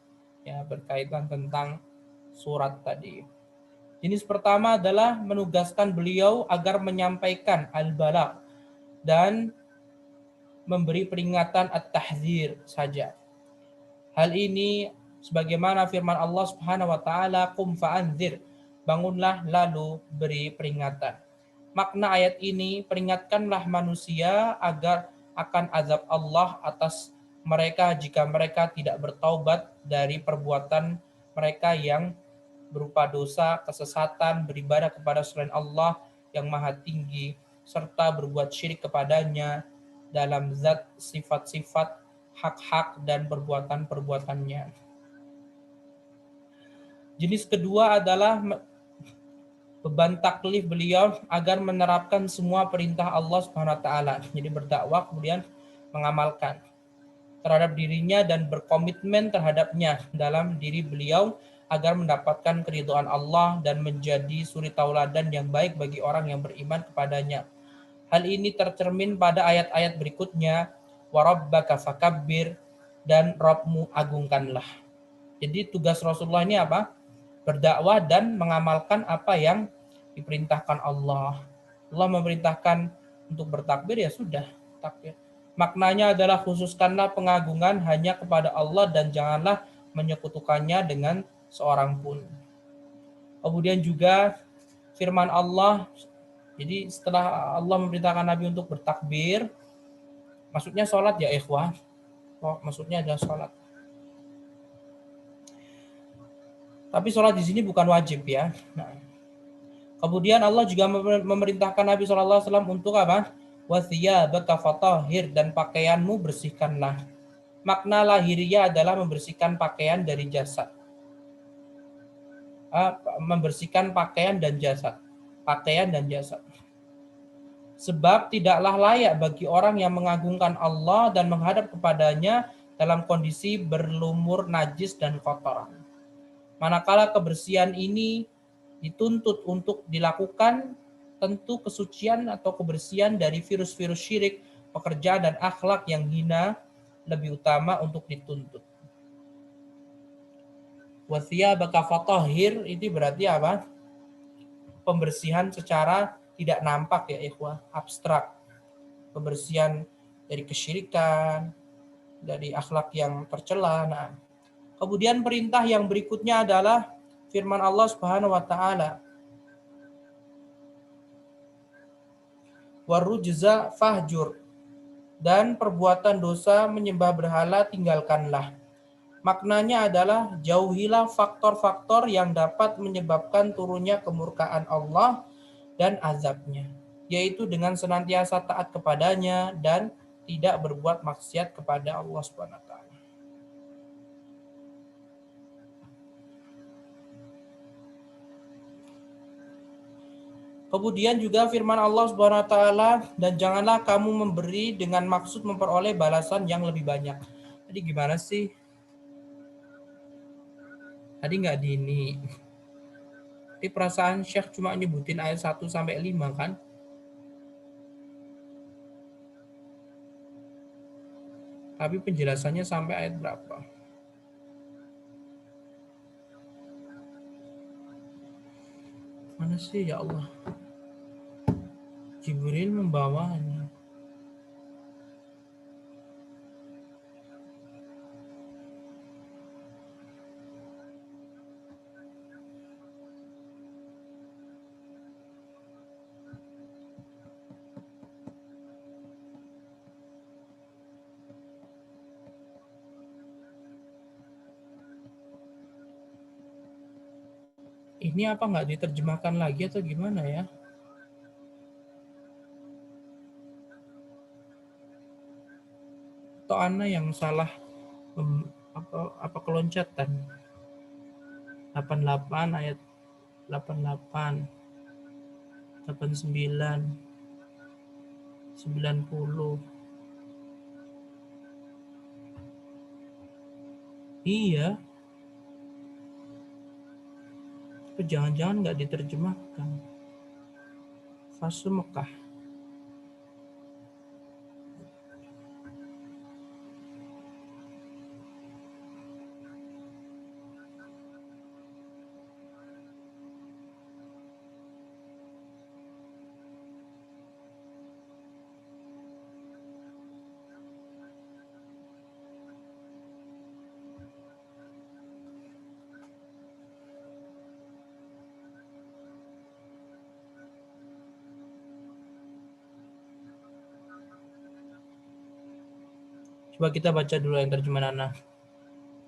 berkaitan tentang surat tadi. Jenis pertama adalah menugaskan beliau agar menyampaikan al-balagh dan memberi peringatan at-tahdzir saja. Hal ini sebagaimana firman Allah Subhanahu wa taala, "Qum fa'anzir." Bangunlah lalu beri peringatan. Makna ayat ini, peringatkanlah manusia agar akan azab Allah atas mereka jika mereka tidak bertaubat dari perbuatan mereka yang berupa dosa, kesesatan, beribadah kepada selain Allah yang Maha Tinggi, serta berbuat syirik kepadanya dalam zat, sifat-sifat, hak-hak, dan perbuatan-perbuatannya. Jenis kedua adalah beban taklif beliau agar menerapkan semua perintah Allah Subhanahu wa taala. Jadi berdakwah kemudian mengamalkan. terhadap dirinya dan berkomitmen terhadapnya dalam diri beliau agar mendapatkan keridhaan Allah dan menjadi suri tauladan yang baik bagi orang yang beriman kepadanya. Hal ini tercermin pada ayat-ayat berikutnya, wa rabbaka fakabbir, dan Rabbmu agungkanlah. Jadi tugas Rasulullah ini apa? Berdakwah dan mengamalkan apa yang diperintahkan Allah. Allah memerintahkan untuk bertakbir, ya sudah, takbir. Maknanya adalah khususkanlah pengagungan hanya kepada Allah dan janganlah menyekutukannya dengan seorang pun. Kemudian juga firman Allah, jadi setelah Allah memerintahkan Nabi untuk bertakbir, maksudnya sholat ya ikhwah. Oh, maksudnya adalah sholat. Tapi sholat di sini bukan wajib ya. Nah, kemudian Allah juga memerintahkan Nabi SAW untuk apa? Wathiyabaka fatahhir, dan pakaianmu bersihkanlah. Makna lahiriah adalah membersihkan pakaian dari jasad. Membersihkan pakaian dan jasad. Pakaian dan jasad. Sebab tidaklah layak bagi orang yang mengagungkan Allah dan menghadap kepadanya dalam kondisi berlumur najis dan kotor. Manakala kebersihan ini dituntut untuk dilakukan, tentu kesucian atau kebersihan dari virus-virus syirik, pekerjaan dan akhlak yang hina lebih utama untuk dituntut. Wathiyabaka fatahhir itu berarti apa? Pembersihan secara tidak nampak ya ikhwah, abstrak. Pembersihan dari kesyirikan, dari akhlak yang tercela. Nah, kemudian perintah yang berikutnya adalah firman Allah Subhanahu wa taala. Warujza fahjur, dan perbuatan dosa menyembah berhala tinggalkanlah. Maknanya adalah jauhilah faktor-faktor yang dapat menyebabkan turunnya kemurkaan Allah dan azabnya, yaitu dengan senantiasa taat kepadanya dan tidak berbuat maksiat kepada Allah Subhanahu wa taala. Kemudian juga firman Allah Subhanahu wa taala, dan janganlah kamu memberi dengan maksud memperoleh balasan yang lebih banyak. Tadi gimana sih? Tadi nggak di ini. Di perasaan Syekh cuma nyebutin ayat 1 sampai 5 kan? Tapi penjelasannya sampai ayat berapa? Mana sih ya Allah? Jibril membawanya. Ini apa nggak diterjemahkan lagi atau gimana ya? Atau Ana yang salah apa keloncatan? 88 ayat 88, 89, 90. Iya. Tapi jangan-jangan nggak diterjemahkan. Fase Mekah. Coba kita baca dulu yang terjemahan Ana.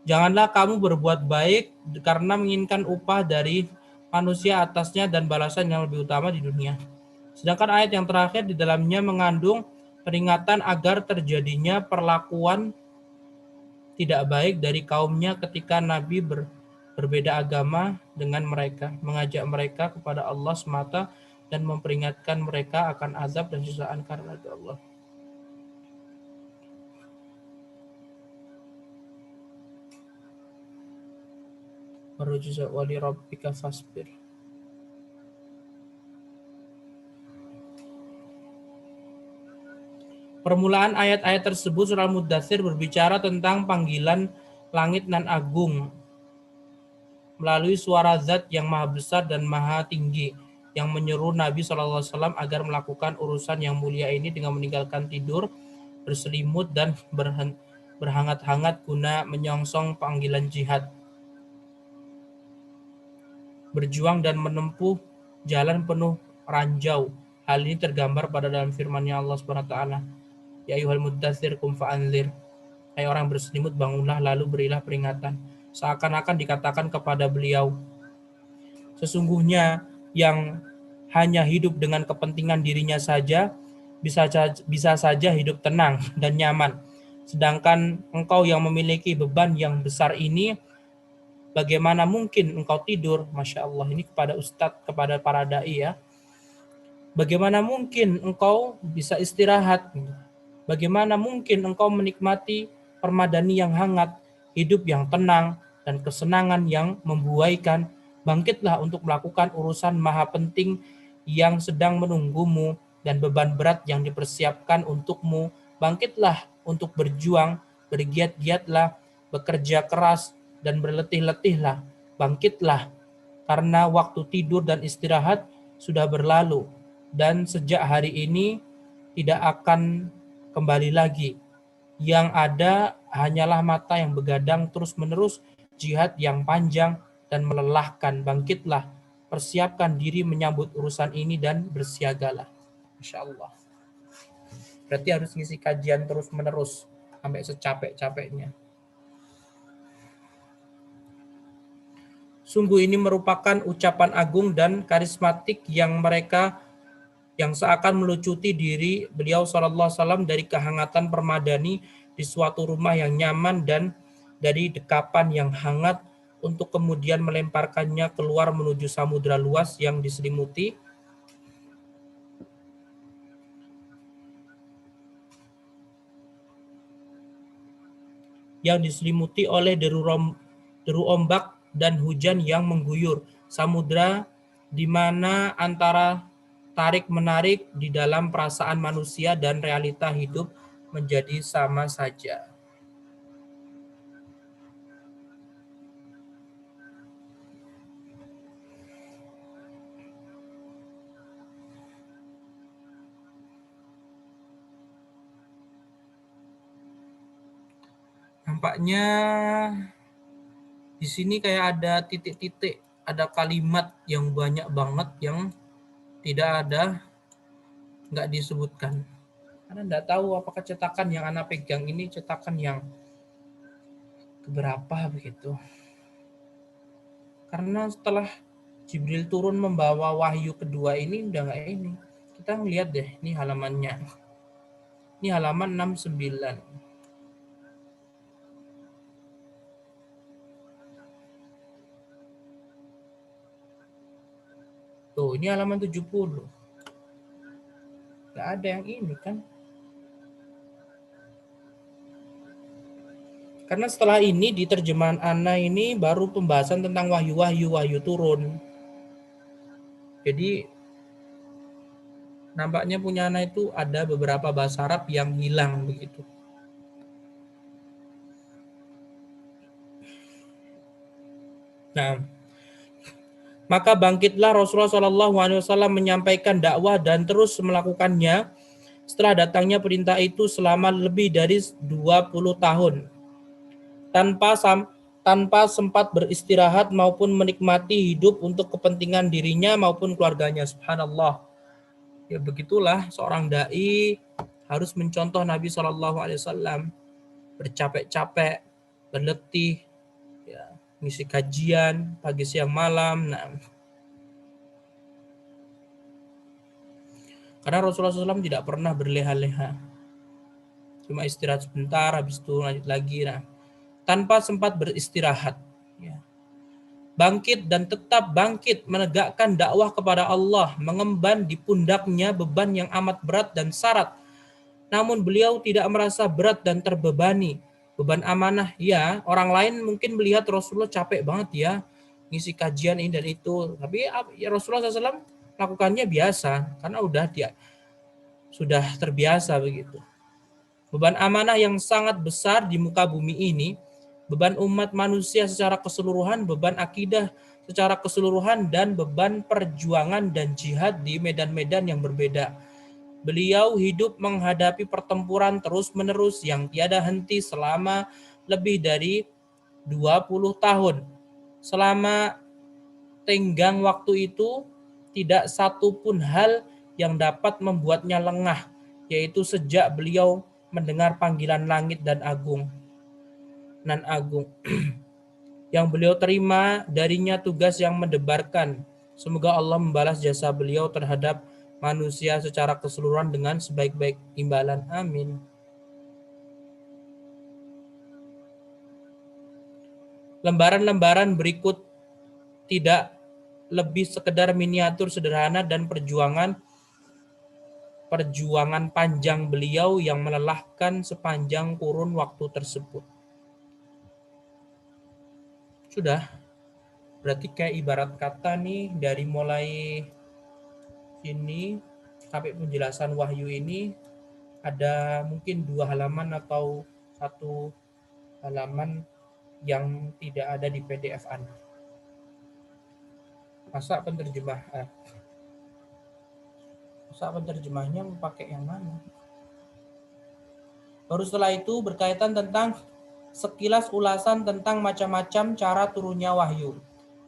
Janganlah kamu berbuat baik karena menginginkan upah dari manusia atasnya dan balasan yang lebih utama di dunia. Sedangkan ayat yang terakhir di dalamnya mengandung peringatan agar terjadinya perlakuan tidak baik dari kaumnya ketika Nabi berbeda agama dengan mereka, mengajak mereka kepada Allah semata dan memperingatkan mereka akan azab dan siksaan karena Allah. warujza wa li rabbika fasbir. Permulaan ayat-ayat tersebut surah Al-Mudaththir berbicara tentang panggilan langit nan agung melalui suara zat yang maha besar dan maha tinggi yang menyeru Nabi SAW agar melakukan urusan yang mulia ini dengan meninggalkan tidur, berselimut, dan berhangat-hangat guna menyongsong panggilan jihad. Berjuang dan menempuh jalan penuh ranjau. Hal ini tergambar pada dalam firman-Nya Allah SWT. Ya ayyuhal muddatsir qum fa'anzir. Hai orang berselimut, bangunlah lalu berilah peringatan. Seakan-akan dikatakan kepada beliau, sesungguhnya yang hanya hidup dengan kepentingan dirinya saja bisa saja hidup tenang dan nyaman. Sedangkan engkau yang memiliki beban yang besar ini, bagaimana mungkin engkau tidur? Masya Allah, ini kepada ustadz, kepada para da'i ya. Bagaimana mungkin engkau bisa istirahat? Bagaimana mungkin engkau menikmati permadani yang hangat, hidup yang tenang, dan kesenangan yang membuaikan? Bangkitlah untuk melakukan urusan maha penting yang sedang menunggumu dan beban berat yang dipersiapkan untukmu. Bangkitlah untuk berjuang, bergiat-giatlah, bekerja keras, dan berletih-letihlah. Bangkitlah, karena waktu tidur dan istirahat sudah berlalu, dan sejak hari ini tidak akan kembali lagi. Yang ada hanyalah mata yang begadang terus-menerus, jihad yang panjang dan melelahkan. Bangkitlah, persiapkan diri menyambut urusan ini dan bersiagalah. Masya Allah. Berarti harus ngisi kajian terus-menerus sampai secapek-capeknya. Sungguh ini merupakan ucapan agung dan karismatik yang seakan melucuti diri beliau SAW dari kehangatan permadani di suatu rumah yang nyaman dan dari dekapan yang hangat untuk kemudian melemparkannya keluar menuju samudra luas yang diselimuti oleh deru ombak dan hujan yang mengguyur. Samudra di mana antara tarik-menarik di dalam perasaan manusia dan realita hidup menjadi sama saja. Nampaknya di sini kayak ada titik-titik, ada kalimat yang banyak banget yang nggak disebutkan. Karena nggak tahu apakah cetakan yang Ana pegang ini cetakan yang keberapa begitu. Karena setelah Jibril turun membawa wahyu kedua ini udah nggak ini. Kita ngeliat deh, ini halamannya. Ini halaman 69. Tuh, ini halaman 70. Nggak ada yang ini kan. Karena setelah ini di terjemahan Ana ini baru pembahasan tentang wahyu turun. Jadi nampaknya punya Ana itu ada beberapa bahasa Arab yang hilang begitu. Nah, maka bangkitlah Rasulullah SAW menyampaikan dakwah dan terus melakukannya setelah datangnya perintah itu selama lebih dari 20 tahun. Tanpa sempat beristirahat maupun menikmati hidup untuk kepentingan dirinya maupun keluarganya. Subhanallah. Ya begitulah seorang dai harus mencontoh Nabi SAW. Bercapek-capek, berletih, ya, ngisi kajian pagi siang malam. Nah, karena Rasulullah SAW tidak pernah berleha-leha. Cuma istirahat sebentar, habis itu lanjut lagi. Nah, tanpa sempat beristirahat. Ya. Bangkit dan tetap bangkit menegakkan dakwah kepada Allah, mengemban di pundaknya beban yang amat berat dan syarat. Namun beliau tidak merasa berat dan terbebani. Beban amanah, ya, orang lain mungkin melihat Rasulullah capek banget ya, ngisi kajian ini dan itu. Tapi ya Rasulullah SAW melakukannya biasa karena sudah terbiasa begitu. Beban amanah yang sangat besar di muka bumi ini, beban umat manusia secara keseluruhan, beban akidah secara keseluruhan, dan beban perjuangan dan jihad di medan-medan yang berbeda. Beliau hidup menghadapi pertempuran terus-menerus yang tiada henti selama lebih dari 20 tahun. Selama tenggang waktu itu, tidak satu pun hal yang dapat membuatnya lengah, yaitu sejak beliau mendengar panggilan langit dan agung, yang beliau terima darinya tugas yang mendebarkan. Semoga Allah membalas jasa beliau terhadap manusia secara keseluruhan dengan sebaik-baik imbalan. Amin. Lembaran-lembaran berikut tidak lebih sekedar miniatur sederhana dan perjuangan panjang beliau yang melelahkan sepanjang kurun waktu tersebut. Sudah, berarti kayak ibarat kata nih, dari mulai ini sampai penjelasan wahyu ini ada mungkin 2 halaman atau 1 halaman yang tidak ada di PDF Anda. Masa penerjemahnya pakai yang mana? Baru setelah itu berkaitan tentang sekilas ulasan tentang macam-macam cara turunnya wahyu.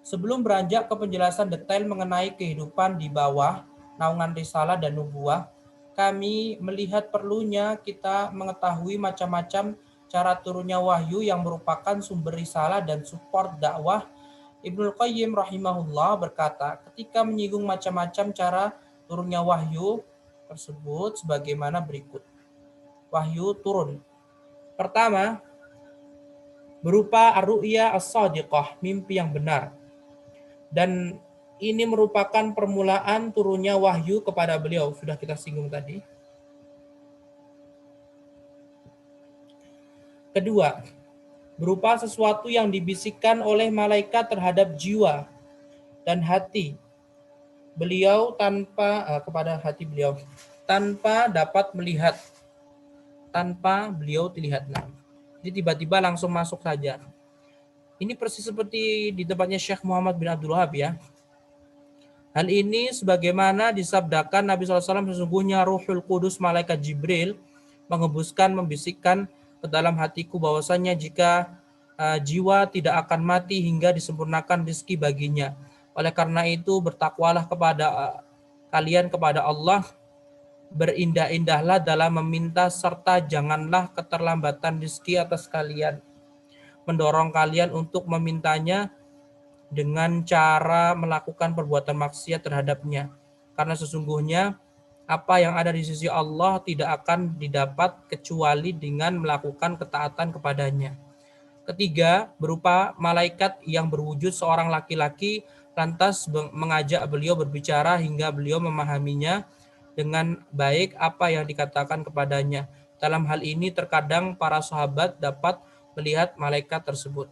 Sebelum beranjak ke penjelasan detail mengenai kehidupan di bawah naungan risalah dan nubuah, kami melihat perlunya kita mengetahui macam-macam cara turunnya wahyu yang merupakan sumber risalah dan support dakwah. Ibnul Qayyim rahimahullah berkata, ketika menyinggung macam-macam cara turunnya wahyu tersebut sebagaimana berikut. Wahyu turun. Pertama, berupa ar-ru'ya as-sadiqah, mimpi yang benar. Dan ini merupakan permulaan turunnya wahyu kepada beliau. Sudah kita singgung tadi. Kedua, berupa sesuatu yang dibisikkan oleh malaikat terhadap jiwa dan hati beliau kepada hati beliau tanpa dapat melihat, tanpa beliau dilihat. Nah, jadi tiba-tiba langsung masuk saja. Ini persis seperti di tempatnya Syekh Muhammad bin Abdul Wahab ya. Hal ini sebagaimana disabdakan Nabi SAW, sesungguhnya Ruhul Kudus malaikat Jibril mengembuskan, membisikkan ke dalam hatiku bahwasanya jika jiwa tidak akan mati hingga disempurnakan rezeki baginya. Oleh karena itu bertakwalah kepada kalian kepada Allah, berindah-indahlah dalam meminta, serta janganlah keterlambatan rezeki atas kalian mendorong kalian untuk memintanya dengan cara melakukan perbuatan maksiat terhadapnya. Karena sesungguhnya apa yang ada di sisi Allah tidak akan didapat kecuali dengan melakukan ketaatan kepadanya. Ketiga, berupa malaikat yang berwujud seorang laki-laki lantas mengajak beliau berbicara hingga beliau memahaminya dengan baik apa yang dikatakan kepadanya. Dalam hal ini terkadang para sahabat dapat melihat malaikat tersebut.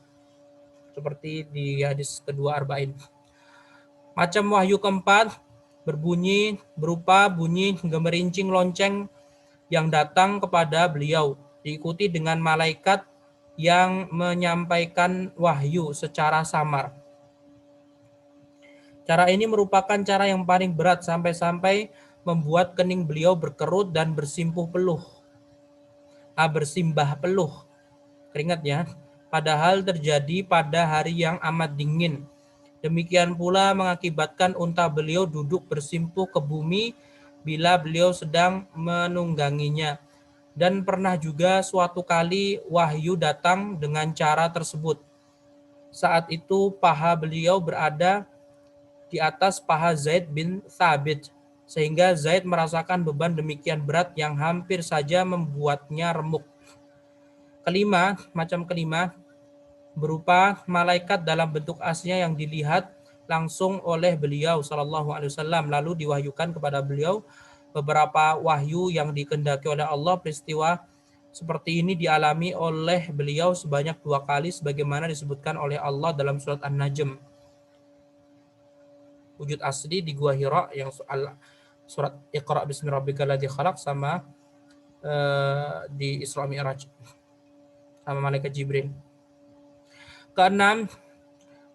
Seperti di hadis kedua Arba'in. Macam wahyu keempat berupa bunyi gemerincing lonceng yang datang kepada beliau, diikuti dengan malaikat yang menyampaikan wahyu secara samar. Cara ini merupakan cara yang paling berat sampai-sampai membuat kening beliau berkerut dan bersimbah peluh. Keringat ya. Padahal terjadi pada hari yang amat dingin. Demikian pula mengakibatkan unta beliau duduk bersimpuh ke bumi bila beliau sedang menungganginya. Dan pernah juga suatu kali wahyu datang dengan cara tersebut. Saat itu paha beliau berada di atas paha Zaid bin Thabit, sehingga Zaid merasakan beban demikian berat yang hampir saja membuatnya remuk. Macam kelima, berupa malaikat dalam bentuk aslinya yang dilihat langsung oleh beliau sallallahu alaihi wasallam, lalu diwahyukan kepada beliau beberapa wahyu yang dikehendaki oleh Allah. Peristiwa seperti ini dialami oleh beliau sebanyak 2 kali sebagaimana disebutkan oleh Allah dalam surat An-Najm. wujud asli di Gua Hira yang surat Iqra bismi rabbikal ladzi khalaq sama di Isra Mi'raj sama malaikat Jibril. Keenam,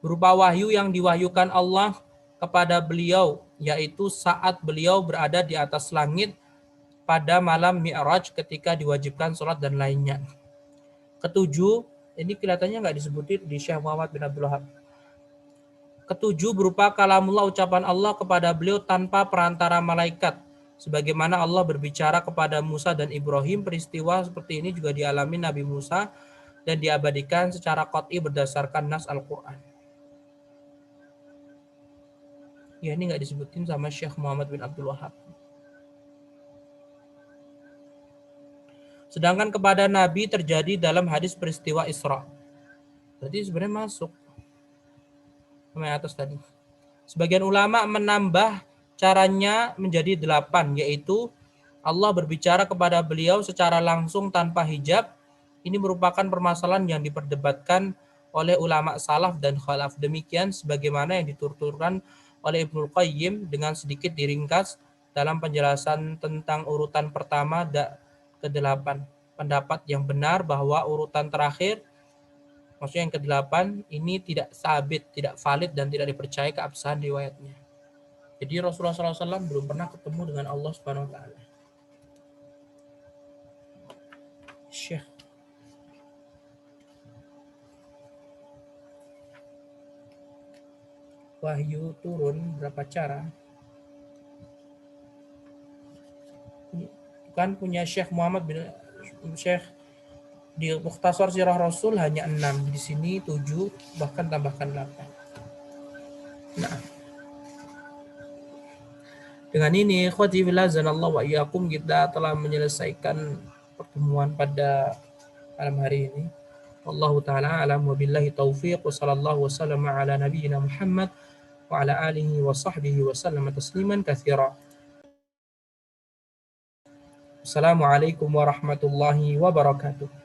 berupa wahyu yang diwahyukan Allah kepada beliau, yaitu saat beliau berada di atas langit pada malam Mi'raj ketika diwajibkan sholat dan lainnya. Ketujuh, ini kelihatannya nggak disebutin di Syekh Muhammad bin Abdul Wahab. Ketujuh, berupa kalamullah, ucapan Allah kepada beliau tanpa perantara malaikat. Sebagaimana Allah berbicara kepada Musa dan Ibrahim, peristiwa seperti ini juga dialami Nabi Musa dan diabadikan secara qat'i berdasarkan nas Al-Quran. Ya, ini nggak disebutin sama Syekh Muhammad bin Abdul Wahab. Sedangkan kepada Nabi terjadi dalam hadis peristiwa Isra. Berarti sebenarnya masuk sama yang atas tadi. Sebagian ulama menambah caranya menjadi 8, yaitu Allah berbicara kepada beliau secara langsung tanpa hijab. Ini merupakan permasalahan yang diperdebatkan oleh ulama salaf dan khalaf. Demikian sebagaimana yang dituturkan oleh Ibnul Qayyim dengan sedikit diringkas dalam penjelasan tentang urutan pertama ke-8. Pendapat yang benar bahwa urutan terakhir, maksudnya yang ke-8, ini tidak sabit, tidak valid dan tidak dipercaya keabsahan riwayatnya. Jadi Rasulullah SAW belum pernah ketemu dengan Allah Subhanahu Wa Taala. Syekh. Wahyu turun berapa cara? Kan punya Syekh Muhammad bin Syekh di Mukhtasar Sirah Rasul hanya 6, di sini 7, bahkan tambahkan 8. Nah, dengan ini ikhwati fillah zanallahu wa iyyakum, kita telah menyelesaikan pertemuan pada malam hari ini. Wallahu taala alam wa billahi taufiq wa sallallahu wasallam ala nabiyyina Muhammad wa ala alihi wa sahbihi wa sallam tasliman katsira. Assalamualaikum warahmatullahi wabarakatuh.